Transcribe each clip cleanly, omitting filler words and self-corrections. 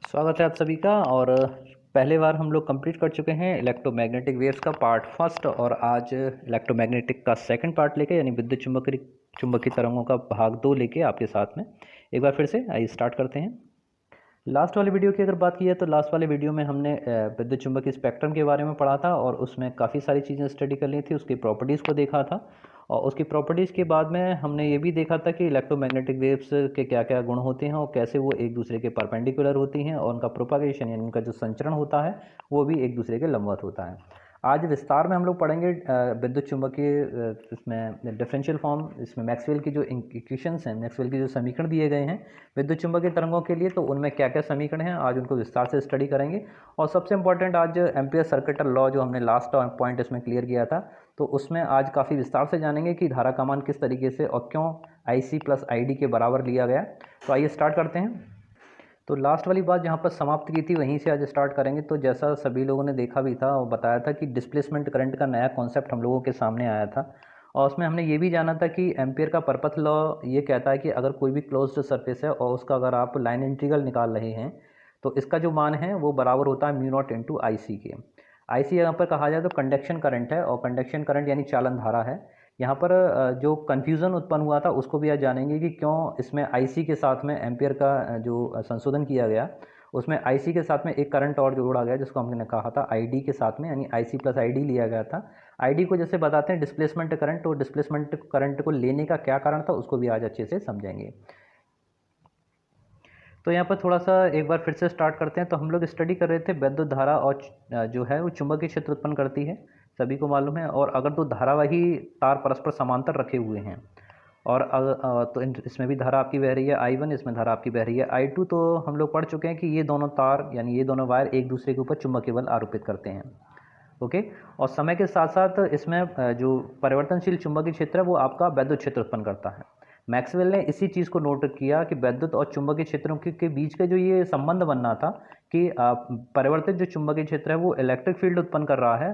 स्वागत है आप सभी का। और पहले बार हम लोग कंप्लीट कर चुके हैं इलेक्ट्रोमैग्नेटिक वेव्स का पार्ट फर्स्ट, और आज इलेक्ट्रोमैग्नेटिक का सेकंड पार्ट लेके यानी विद्युत चुंबकीय तरंगों का भाग 2 लेके आपके साथ में एक बार फिर से आइए स्टार्ट करते हैं। लास्ट वाले वीडियो की अगर बात की है तो लास्ट वाले वीडियो में हमने विद्युत चुंबकीय स्पेक्ट्रम के बारे में पढ़ा था और उसमें काफ़ी सारी चीज़ें स्टडी कर ली थी, उसकी प्रॉपर्टीज़ को देखा था। और उसकी प्रॉपर्टीज़ के बाद में हमने ये भी देखा था कि इलेक्ट्रोमैग्नेटिक वेव्स के क्या क्या गुण होते हैं और कैसे वो एक दूसरे के परपेंडिकुलर होती हैं, और उनका प्रोपागेशन यानी उनका जो संचरण होता है वो भी एक दूसरे के लंबवत होता है। आज विस्तार में हम लोग पढ़ेंगे विद्युत चुंबकीय इसमें डिफरेंशियल फॉर्म, इसमें मैक्सवेल की जो इक्वेशंस हैं, मैक्सवेल के जो समीकरण दिए गए हैं विद्युत चुंबकीय तरंगों के लिए, तो उनमें क्या क्या समीकरण हैं आज उनको विस्तार से स्टडी करेंगे। और सबसे इंपॉर्टेंट आज एम्पियर सर्किटल लॉ जो हमने लास्ट पॉइंट इसमें क्लियर किया था, तो उसमें आज काफ़ी विस्तार से जानेंगे कि धारा का मान किस तरीके से और क्यों IC प्लस ID के बराबर लिया गया। तो आइए स्टार्ट करते हैं। तो लास्ट वाली बात जहाँ पर समाप्त की थी वहीं से आज स्टार्ट करेंगे। तो जैसा सभी लोगों ने देखा भी था और बताया था कि डिस्प्लेसमेंट करंट का नया कॉन्सेप्ट हम लोगों के सामने आया था, और उसमें हमने ये भी जाना था कि एम्पियर का परपथ लॉ ये कहता है कि अगर कोई भी क्लोज्ड सरफेस है और उसका अगर आप लाइन इंटीग्रल निकाल रहे हैं तो इसका जो मान है वो बराबर होता है म्यू नॉट इंटू IC के। IC यहाँ पर कहा जाए तो कंडक्शन करंट है, और कंडक्शन करंट यानी चालन धारा है। यहाँ पर जो कन्फ्यूज़न उत्पन्न हुआ था उसको भी आज जानेंगे कि क्यों इसमें IC के साथ में एम्पियर का जो संशोधन किया गया, उसमें IC के साथ में एक करंट और जोड़ा गया जिसको हमने कहा था ID के साथ में, यानी IC प्लस ID लिया गया था। ID को जैसे बताते हैं डिस्प्लेसमेंट करंट, तो डिस्प्लेसमेंट करंट को लेने का क्या कारण था उसको भी आज अच्छे से समझेंगे। तो यहाँ पर थोड़ा सा एक बार फिर से स्टार्ट करते हैं। तो हम लोग स्टडी कर रहे थे विद्युत धारा और जो है वो चुंबकीय क्षेत्र उत्पन्न करती है, सभी को मालूम है। और अगर दो धारावाही तार परस्पर समांतर रखे हुए हैं और तो इसमें भी धारा आपकी बह रही है I1, इसमें धारा आपकी बह रही है I2, तो हम लोग पढ़ चुके हैं कि ये दोनों तार यानी ये दोनों वायर एक दूसरे के ऊपर चुंबकीय बल आरोपित करते हैं। ओके। और समय के साथ साथ इसमें जो परिवर्तनशील चुंबकीय क्षेत्र है वो आपका वैद्युत क्षेत्र उत्पन्न करता है। मैक्सवेल ने इसी चीज़ को नोट किया कि वैद्युत और चुंबकीय क्षेत्रों के बीच का जो ये संबंध बनना था कि परिवर्तित जो चुंबकीय क्षेत्र है वो इलेक्ट्रिक फील्ड उत्पन्न कर रहा है,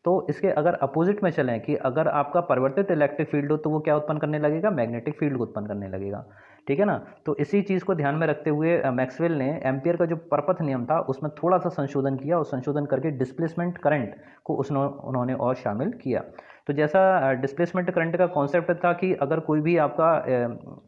तो इसके अगर अपोजिट में चलें कि अगर आपका परिवर्तित इलेक्ट्रिक फील्ड हो तो वो क्या उत्पन्न करने लगेगा, मैग्नेटिक फील्ड को उत्पन्न करने लगेगा। ठीक है ना। तो इसी चीज़ को ध्यान में रखते हुए मैक्सवेल ने एम्पियर का जो परपथ नियम था उसमें थोड़ा सा संशोधन किया, और संशोधन करके डिस्प्लेसमेंट करंट को उन्होंने और शामिल किया। तो जैसा डिस्प्लेसमेंट करंट का कॉन्सेप्ट था कि अगर कोई भी आपका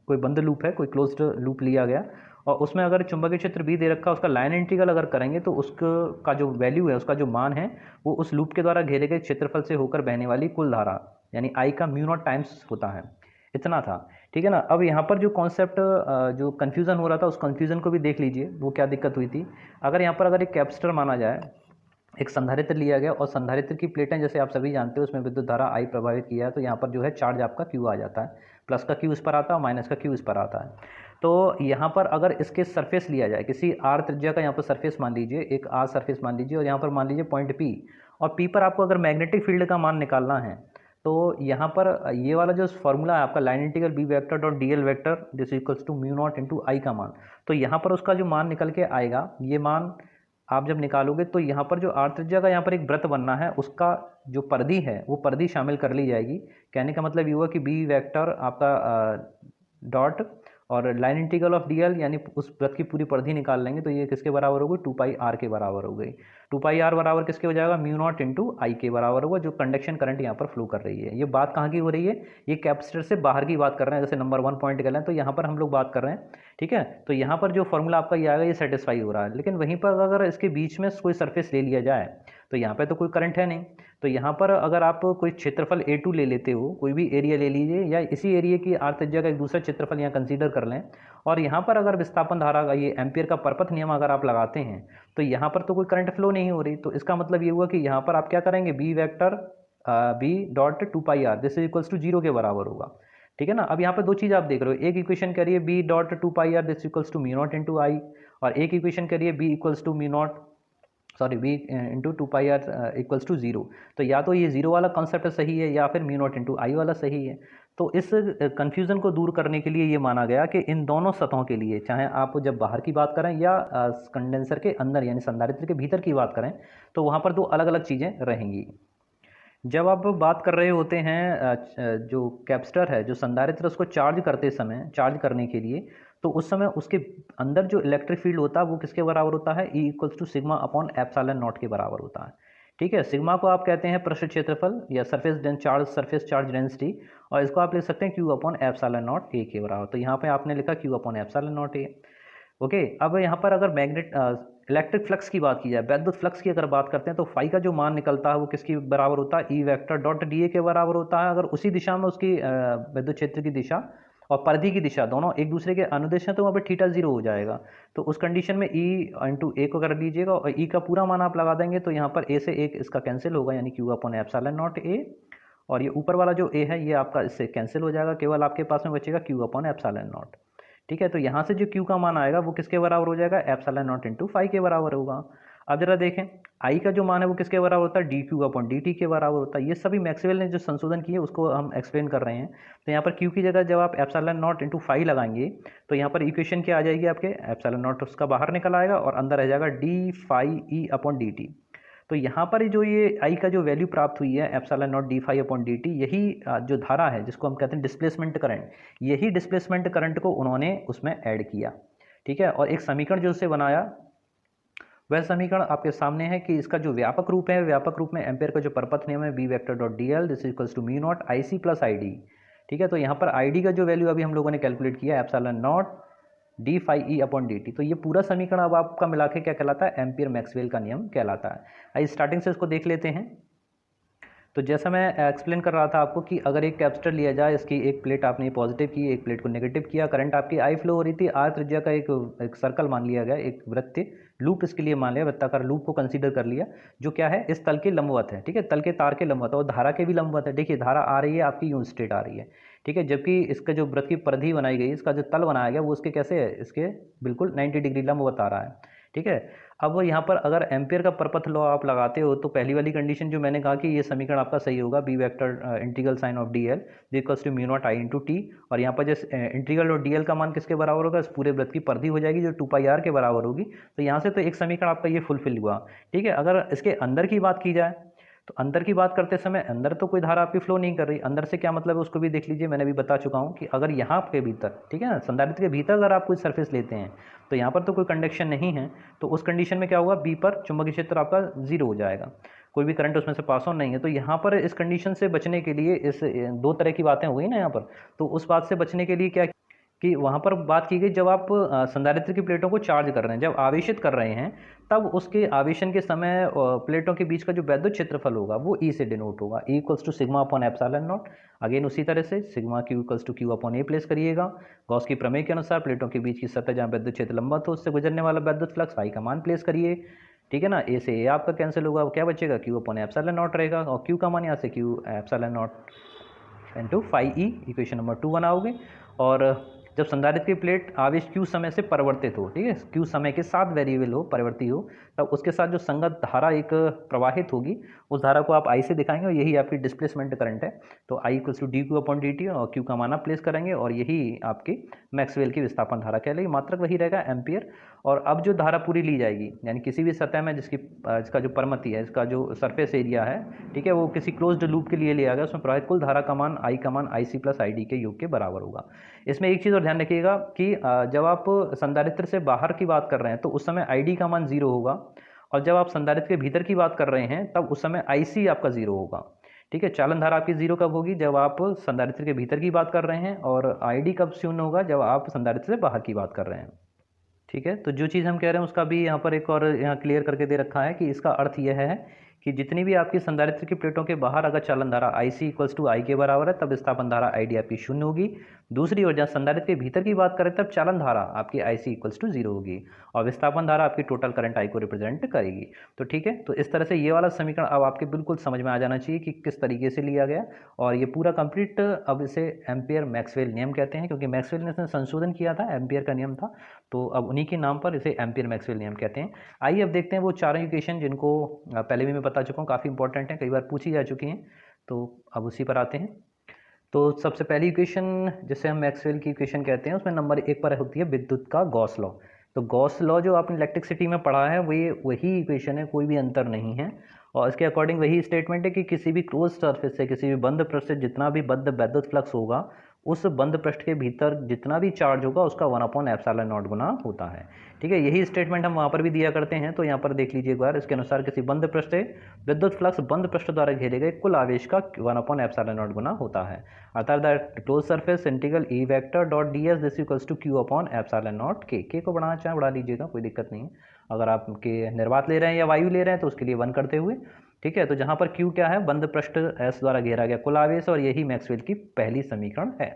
कोई बंद लूप है, कोई क्लोज्ड लूप लिया गया और उसमें अगर चुंबकीय क्षेत्र भी दे रखा, उसका लाइन इंटीग्रल अगर करेंगे तो उसका जो वैल्यू है, उसका जो मान है, वो उस लूप के द्वारा घेरे गए क्षेत्रफल से होकर बहने वाली कुल धारा यानी I का म्यू नॉट टाइम्स होता है। इतना था। ठीक है ना। अब यहाँ पर जो कॉन्सेप्ट जो कन्फ्यूज़न हो रहा था उस कन्फ्यूज़न को भी देख लीजिए, वो क्या दिक्कत हुई थी। अगर यहाँ पर अगर एक कैपेसिटर माना जाए, एक संधारित्र लिया गया और संधारित्र की प्लेटें जैसे आप सभी जानते हो उसमें विद्युत धारा I प्रभावित किया है, तो यहाँ पर जो है चार्ज आपका Q आ जाता है, प्लस का Q इस पर आता है और माइनस का Q इस पर आता है। तो यहाँ पर अगर इसके सरफेस लिया जाए, किसी R त्रिज्या का यहाँ पर सरफेस मान लीजिए, एक R सरफेस मान लीजिए, और यहाँ पर मान लीजिए पॉइंट P, और P पर आपको अगर मैग्नेटिक फील्ड का मान निकालना है तो यहाँ पर ये वाला जो फॉर्मूला है आपका line integral B vector dot DL vector this equals to mu naught into I का मान, तो यहाँ पर उसका जो मान निकल के आएगा, ये मान आप जब निकालोगे तो यहाँ पर जो R त्रिज्या का यहाँ पर एक वृत्त बनना है, उसका जो परिधि है वो परिधि शामिल कर ली जाएगी। कहने का मतलब ये हुआ कि B वेक्टर आपका डॉट और लाइन इंटीग्रल ऑफ DL यानी उस वृत्त की पूरी परिधि निकाल लेंगे, तो ये किसके बराबर हो गई, 2πr के बराबर हो गई। 2πr बराबर किसके हो जाएगा, म्यू नॉट इंटू I के बराबर होगा, जो कंडक्शन करंट यहाँ पर फ्लो कर रही है। ये बात कहाँ की हो रही है, ये कैपेसिटर से बाहर की बात कर रहे हैं, जैसे नंबर 1 पॉइंट कर लें तो यहाँ पर हम लोग बात कर रहे हैं। ठीक है। तो यहाँ पर जो फॉर्मूला आपका ये आएगा ये सेटिस्फाई हो रहा है, लेकिन वहीं पर अगर इसके बीच में कोई सरफेस ले लिया जाए तो यहाँ पर तो कोई करंट है नहीं, तो यहाँ पर अगर आप कोई क्षेत्रफल A2 ले लेते हो, कोई भी एरिया ले लीजिए, या इसी एरिया की R त्रिज्या का एक दूसरा क्षेत्रफल यहाँ कंसीडर कर लें, और यहाँ पर अगर विस्थापन धारा का ये एम्पियर का परपथ नियम अगर आप लगाते हैं तो यहाँ पर तो कोई करंट फ्लो नहीं हो रही, तो इसका मतलब ये हुआ कि यहाँ पर आप क्या करेंगे, B vector B dot 2πr this is equals to 0 के बराबर होगा। ठीक है ना। अब यहाँ पर दो चीज़ आप देख रहे हो, एक इक्वेशन कह रही है B dot 2πr this equals to mu naught into I, और एक इक्वेशन कह रही है B equals to mu naught B into 2πr equals to 0। तो या तो ये 0 वाला कॉन्सेप्ट सही है या फिर म्यू नॉट इंटू I वाला सही है। तो इस कन्फ्यूज़न को दूर करने के लिए ये माना गया कि इन दोनों सतहों के लिए, चाहे आप जब बाहर की बात करें या कंडेंसर के अंदर यानी संधारित्र के भीतर की बात करें, तो वहाँ पर दो अलग अलग चीज़ें रहेंगी। जब आप बात कर रहे होते हैं जो कैपेसिटर है, जो संधारित्र, उसको चार्ज करते समय, चार्ज करने के लिए, तो उस समय उसके अंदर जो इलेक्ट्रिक फील्ड होता है वो किसके बराबर होता है, E equals to sigma upon epsilon naught के बराबर होता है। ठीक है, सिग्मा को आप कहते हैं पृष्ठ क्षेत्रफल या सरफेस चार्ज डेंसिटी, और इसको आप लिख सकते हैं Q upon epsilon not a के बराबर। तो यहाँ पे आपने लिखा Q upon epsilon not a. Okay, अब यहाँ पर अगर इलेक्ट्रिक फ्लक्स की बात की जाए, वैद्युत फ्लक्स की अगर बात करते हैं, तो फाई का जो मान निकलता है वो किसके बराबर होता है, ई वेक्टर डॉट डी ए के बराबर होता है। अगर उसी दिशा में उसकी विद्युत क्षेत्र की दिशा और परिधि की दिशा दोनों एक दूसरे के अनुदिश हैं तो वहाँ पर थीटा 0 हो जाएगा। तो उस कंडीशन में ई इंटू ए को कर लीजिएगा और ई का पूरा मान आप लगा देंगे, तो यहाँ पर ए से एक इसका कैंसिल होगा, यानी Q upon epsilon not a, और ये ऊपर वाला जो ए है ये आपका इससे कैंसिल हो जाएगा, केवल आपके पास में बचेगा क्यू अपॉन एप्सिलॉन नॉट। ठीक है, तो यहाँ से जो क्यू का मान आएगा वो किसके बराबर हो जाएगा, एप्सिलॉन नॉट इंटू फाई के बराबर होगा। अब जरा देखें आई का जो मान है वो किसके बराबर होता है, D q upon D T के बराबर होता है। ये सभी मैक्सवेल ने जो संशोधन किए उसको हम एक्सप्लेन कर रहे हैं। तो यहाँ पर क्यू की जगह जब आप एप्सिलॉन नॉट इंटू फाई लगाएंगे तो यहाँ पर इक्वेशन क्या आ जाएगी, आपके एप्सिलॉन नॉट उसका बाहर निकल आएगा और अंदर रह जाएगा D phi E upon D T. तो यहाँ पर जो ये आई का जो वैल्यू प्राप्त हुई है epsilon naught D phi upon D T, यही जो धारा है जिसको हम कहते हैं डिस्प्लेसमेंट करंट, यही डिस्प्लेसमेंट करंट को उन्होंने उसमें ऐड किया। ठीक है, और एक समीकरण जो उससे बनाया वह समीकरण आपके सामने है कि इसका जो व्यापक रूप है, व्यापक रूप में एम्पेयर का जो परपथ नियम है B vector dot D L this equals to mu naught I C plus I D. ठीक है, तो यहाँ पर आई डी का जो वैल्यू अभी हम लोगों ने कैलकुलेट किया epsilon naught D phi E upon D T. तो ये पूरा समीकरण अब आपका मिला के क्या कहलाता है, एम्पियर मैक्सवेल का नियम कहलाता है। आइए स्टार्टिंग से इसको देख लेते हैं। तो जैसा मैं एक्सप्लेन कर रहा था आपको कि अगर एक कैपेसिटर लिया जाए, इसकी एक प्लेट आपने पॉजिटिव की, एक प्लेट को नेगेटिव किया, करंट आपकी आई फ्लो हो रही थी, आर त्रिज्या का एक सर्कल मान लिया गया, एक वृत्त लूप इसके लिए मान लिया, वृत्ताकार लूप को कंसीडर कर लिया, जो क्या है इस तल के लंबवत है। ठीक है, तल के तार के लंबवत है और धारा के भी लंबवत है। देखिए धारा आ रही है आपकी यूं स्ट्रेट आ रही है। ठीक है, जबकि इसका जो वृत्त की परिधि बनाई गई, इसका जो तल बनाया गया वो इसके कैसे है, इसके बिल्कुल 90 डिग्री लंबवत आ रहा है। ठीक है, अब यहाँ पर अगर एम्पियर का परपथ लॉ आप लगाते हो तो पहली वाली कंडीशन जो मैंने कहा कि ये समीकरण आपका सही होगा, B vector integral sine of D L equals to mu naught I into T, और यहाँ पर जैसे इंटीग्रल और डी एल का मान किसके बराबर होगा, इस पूरे वृत्त की परिधि हो जाएगी जो 2 पाई आर के बराबर होगी। तो यहाँ से तो एक समीकरण आपका ये फुलफिल हुआ। ठीक है, अगर इसके अंदर की बात की जाए तो अंदर की बात करते समय अंदर तो कोई धारा आपकी फ्लो नहीं कर रही, अंदर से क्या मतलब है उसको भी देख लीजिए। मैंने भी बता चुका हूँ कि अगर यहाँ के भीतर, ठीक है ना, संधारित्र के भीतर अगर आप कोई सरफेस लेते हैं तो यहाँ पर तो कोई कंडक्शन नहीं है, तो उस कंडीशन में क्या होगा, बी पर चुंबकीय क्षेत्र आपका 0 हो जाएगा, कोई भी करंट उसमें से पास ऑन नहीं है। तो यहाँ पर इस कंडीशन से बचने के लिए इस दो तरह की बातें हो गई ना यहाँ पर, तो उस बात से बचने के लिए क्या कि वहाँ पर बात की गई जब आप संधारित्र की प्लेटों को चार्ज कर रहे हैं, जब आवेशित कर रहे हैं, तब उसके आवेशन के समय प्लेटों के बीच का जो वैद्युत क्षेत्रफल होगा वो ई से डिनोट होगा, E equals to sigma upon epsilon naught. Again उसी तरह से sigma Q equals to Q upon A place करिएगा। गॉस की प्रमेय के अनुसार प्लेटों के बीच की सतह जहाँ वैद्युत क्षेत्र लंबवत हो उससे गुजरने वाला वैद्युत फ्लक्स आई का मान प्लेस करिए। ठीक है ना, ए से ए आपका कैंसिल होगा, क्या बचेगा, क्यू अपॉन एप्सिलॉन नॉट रहेगा, और क्यू का मान यहाँ से Q epsilon naught into phi E, equation number 2 बनाओगे। और जब संधारित्र की प्लेट आवेश क्यू समय से परिवर्तित हो, ठीक है, क्यू समय के साथ वेरिएबल हो, परिवर्ती हो, तब उसके साथ जो संगत धारा एक प्रवाहित होगी उस धारा को आप आई से दिखाएंगे और यही आपकी डिस्प्लेसमेंट करंट है। तो I equals to d q upon D t, और क्यू का मान आप प्लेस करेंगे और यही आपकी मैक्सवेल की विस्थापन धारा कहलाएगी, मात्रक वही रहेगा एम्पियर। और अब जो धारा पूरी ली जाएगी, यानी किसी भी सतह में जिसका जो परमति है, इसका जो सरफेस एरिया है, ठीक है, वो किसी क्लोज्ड लूप के लिए लिया गया, उसमें प्रवाहित कुल धारा का मान आई सी प्लस आई डी के योग के बराबर होगा। इसमें एक चीज़ और ध्यान रखिएगा कि जब आप संधारित्र से बाहर की बात कर रहे हैं तो उस समय आई का मान 0 होगा, और जब आप संधारित्र के भीतर की बात कर रहे हैं तब उस समय IC आपका 0 होगा। ठीक है, चालन धारा आपकी 0 कब होगी, जब आप संधारित्र के भीतर की बात कर रहे हैं, और ID कब शून्य होगा, जब आप संधारित्र से बाहर की बात कर रहे हैं। ठीक है, तो जो चीज़ हम कह रहे हैं उसका भी यहाँ पर एक और यहाँ क्लियर करके दे रखा है कि इसका अर्थ यह है कि जितनी भी आपकी संधारित्र की प्लेटों के बाहर अगर चालन धारा IC इक्वल्स टू आई के बराबर है, तब विस्थापन धारा ID आपकी 0 होगी। दूसरी ओर जहाँ संधारित्र के भीतर की बात करें तब चालन धारा आपकी IC इक्वल्स टू 0 होगी, और विस्थापन धारा आपकी टोटल करंट I को रिप्रेजेंट करेगी। तो ठीक है, तो इस तरह से ये वाला समीकरण अब आपके बिल्कुल समझ में आ जाना चाहिए कि किस तरीके से लिया गया, और ये पूरा कंप्लीट अब इसे एम्पियर मैक्सवेल नियम कहते हैं, क्योंकि मैक्सवेल ने इसमें संशोधन किया था, एम्पियर का नियम था, तो अब उन्हीं के नाम पर इसे एम्पियर मैक्सवेल नियम कहते हैं। आइए अब देखते हैं वो चारों इक्वेशन जिनको पहले भी मैं बता चुका हूँ, काफ़ी इंपॉर्टेंट हैं, कई बार पूछी जा चुकी हैं, तो अब उसी पर आते हैं। तो सबसे पहली इक्वेशन जिसे हम मैक्सवेल की इक्वेशन कहते हैं, उसमें नंबर 1 पर होती है विद्युत का गॉस लॉ। तो गॉस लॉ जो आपने इलेक्ट्रिसिटी में पढ़ा है वही इक्वेशन है, कोई भी अंतर नहीं है, और इसके अकॉर्डिंग वही स्टेटमेंट है कि किसी भी क्लोज सरफेस से, किसी भी बंद पृष्ठ से जितना भी बद्ध वैद्युत फ्लक्स होगा उस बंद पृष्ठ के भीतर जितना भी चार्ज होगा उसका 1/ε0 गुना होता है। ठीक है, यही स्टेटमेंट हम वहाँ पर भी दिया करते हैं। तो यहाँ पर देख लीजिए एक बार, इसके अनुसार किसी बंद पृष्ठ से विद्युत फ्लक्स बंद पृष्ठ द्वारा घेरे गए कुल आवेश का 1/ε0 गुना होता है। अर्थात the close surface integral E vector dot D S this equals to Q/ε0 के को बढ़ाना चाहें बढ़ा लीजिएगा, कोई दिक्कत नहीं है। अगर आपके निर्वात ले रहे हैं या वायु ले रहे हैं तो उसके लिए 1 करते हुए। ठीक है, तो जहाँ पर Q क्या है, बंद पृष्ठ S द्वारा घेरा गया कुल आवेश, और यही मैक्सवेल की पहली समीकरण है।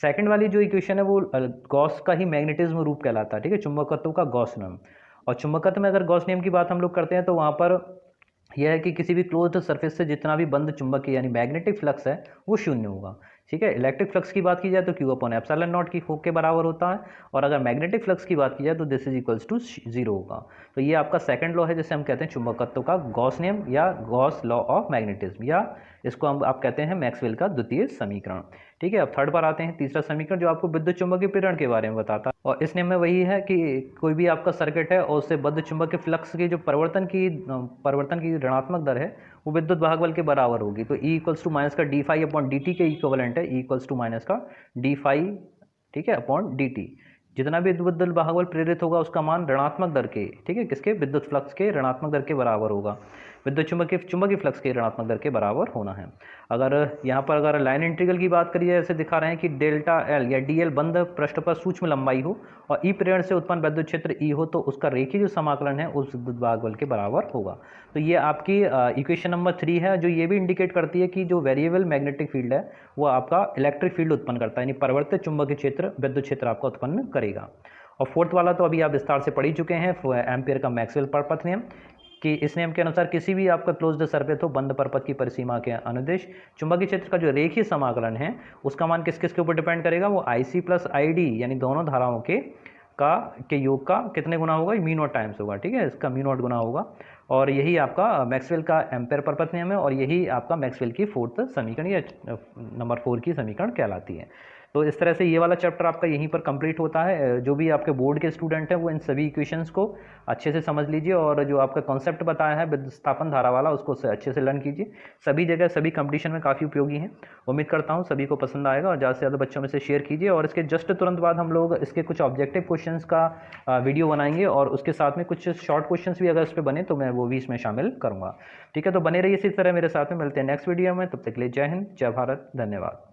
सेकंड वाली जो इक्वेशन है वो गॉस का ही मैग्नेटिज्म रूप कहलाता है। ठीक है, चुंबकत्व का गॉस नियम। और चुंबकत्व में अगर गॉस नियम की बात हम लोग करते हैं तो वहाँ पर यह है कि किसी भी क्लोज्ड सरफेस से जितना भी बंद चुंबकीय यानी मैग्नेटिक फ्लक्स है वो शून्य होगा। ठीक है, इलेक्ट्रिक फ्लक्स की बात की जाए तो Q/ε0 की के बराबर होता है, और अगर मैग्नेटिक फ्लक्स की बात की जाए तो दिस इज इक्वल्स टू 0 होगा। तो ये आपका सेकंड लॉ है जिसे हम कहते हैं चुंबकत्व का गॉस नियम या गॉस लॉ ऑफ मैग्नेटिज्म, या इसको हम आप कहते हैं मैक्सवेल का द्वितीय समीकरण। ठीक है, अब थर्ड पर आते हैं, तीसरा समीकरण जो आपको विद्युत चुंबकीय प्रेरण के बारे में बताता है। और इस नियम में वही है कि कोई भी आपका सर्किट है और उससे बद्ध चुंबकीय फ्लक्स की जो परिवर्तन की ऋणात्मक दर है वो विद्युत भागबल के बराबर होगी। तो E इक्वल्स टू माइनस का d∅/dt के इक्विवेलेंट है, E इक्वल्स टू माइनस का d∅, ठीक है, अपॉन dt। जितना भी विद्युत भागबल प्रेरित होगा उसका मान ऋणात्मक दर के, ठीक है, किसके, विद्युत फ्लक्स के ऋणात्मक दर के बराबर होगा। विद्युत चुंबकीय फ्लक्स के ऋणात्मक दर के बराबर होना है। अगर यहाँ पर अगर लाइन इंटीग्रल की बात करिए, ऐसे दिखा रहे हैं कि डेल्टा एल या डी एल बंद पृष्ठ पर सूक्ष्म लंबाई हो और ई प्रेरण से उत्पन्न विद्युत क्षेत्र ई हो, तो उसका रेखीय जो समाकलन है उस विद्युत भागबल के बराबर होगा। तो ये आपकी इक्वेशन नंबर 3 है, जो ये भी इंडिकेट करती है कि जो वेरिएबल मैग्नेटिक फील्ड है वो आपका इलेक्ट्रिक फील्ड उत्पन्न करता है, यानी परिवर्तित चुंबकीय क्षेत्र विद्युत क्षेत्र आपका उत्पन्न करेगा। और फोर्थ वाला तो अभी आप विस्तार से पढ़ ही चुके हैं, एम्पियर का मैक्सवेल परपथ नियम, कि इस नियम के अनुसार किसी भी आपका क्लोज्ड सरफेस हो बंद परपथ की परिसीमा के अनुदेश चुंबकीय क्षेत्र का जो रेखीय समाकलन है उसका मान किस किस के ऊपर डिपेंड करेगा, वो IC प्लस ID यानी दोनों धाराओं के योग का कितने गुना होगा, म्यू नॉट टाइम्स होगा। ठीक है, इसका म्यू नॉट गुना होगा। और यही आपका मैक्सवेल का एम्पेयर परपथ नियम है, और यही आपका मैक्सवेल की फोर्थ समीकरण या नंबर 4 की समीकरण कहलाती है। तो इस तरह से ये वाला चैप्टर आपका यहीं पर कंप्लीट होता है। जो भी आपके बोर्ड के स्टूडेंट हैं वो इन सभी इक्वेशंस को अच्छे से समझ लीजिए, और जो आपका कॉन्सेप्ट बताया है विस्थापन धारा वाला उसको अच्छे से लर्न कीजिए। सभी जगह सभी कंपटीशन में काफ़ी उपयोगी हैं। उम्मीद करता हूँ सभी को पसंद आएगा, और ज़्यादा से ज़्यादा बच्चों में से शेयर कीजिए। और इसके जस्ट तुरंत बाद हम लोग इसके कुछ ऑब्जेक्टिव क्वेश्चंस का वीडियो बनाएंगे, और उसके साथ में कुछ शॉर्ट क्वेश्चंस भी अगर इस पर बने तो मैं वो भी इसमें शामिल करूँगा। ठीक है, तो बने रहिए इसी तरह मेरे साथ में। मिलते हैं नेक्स्ट वीडियो में, तब तक के लिए जय हिंद, जय भारत, धन्यवाद।